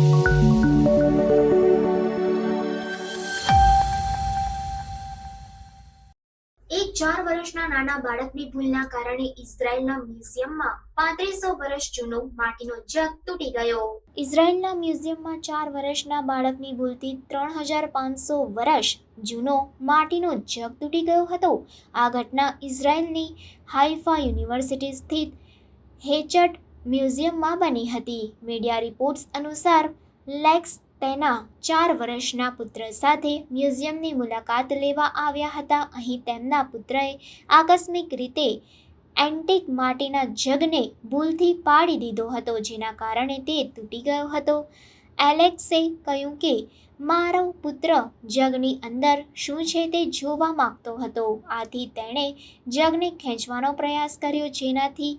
એક 4 વર્ષના નાના બાળકની ભૂલના કારણે ઇઝરાયેલના મ્યુઝિયમમાં 3500 વર્ષ જૂનો માટીનો જગ તૂટી ગયો. ઇઝરાયેલના મ્યુઝિયમમાં 4 વર્ષના બાળકની ભૂલથી 3500 વર્ષ જૂનો માટીનો જગ તૂટી ગયો હતો. આ ઘટના ઇઝરાયેલની હાઇફા યુનિવર્સિટી સ્થિત હેચટ મ્યુઝિયમમાં બની હતી. મીડિયા રિપોર્ટ્સ અનુસાર લેક્સ તેના 4 વર્ષના પુત્ર સાથે મ્યુઝિયમની મુલાકાત લેવા આવ્યા હતા. અહીં તેમના પુત્રએ આકસ્મિક રીતે એન્ટિક માટીના જગને ભૂલથી પાડી દીધો હતો, જેના કારણે તે તૂટી ગયો હતો. એલેક્સે કહ્યું કે મારો પુત્ર જગની અંદર શું છે તે જોવા માંગતો હતો. આથી તેણે જગને ખેંચવાનો પ્રયાસ કર્યો, જેનાથી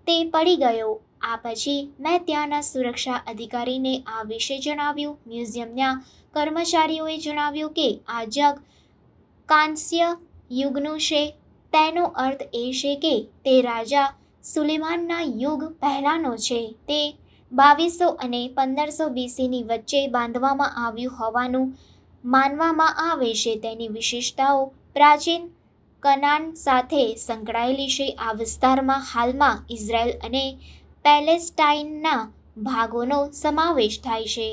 તે પડી ગયો. આ પછી મેં ત્યાંના સુરક્ષા અધિકારીને આ વિશે જણાવ્યું. મ્યુઝિયમના કર્મચારીઓએ જણાવ્યું કે આ જગ કાંસ્ય યુગનું છે. તેનો અર્થ એ છે કે તે રાજા સુલેમાનના યુગ પહેલાંનો છે. તે 2200 અને 1500 BCની વચ્ચે બાંધવામાં આવ્યું હોવાનું માનવામાં આવે છે. તેની વિશેષતાઓ પ્રાચીન કનાન સાથે સંકળાયેલી છે. આ વિસ્તારમાં હાલમાં ઇઝરાયલ અને પેલેસ્ટાઇનના ભાગોનો સમાવેશ થાય છે.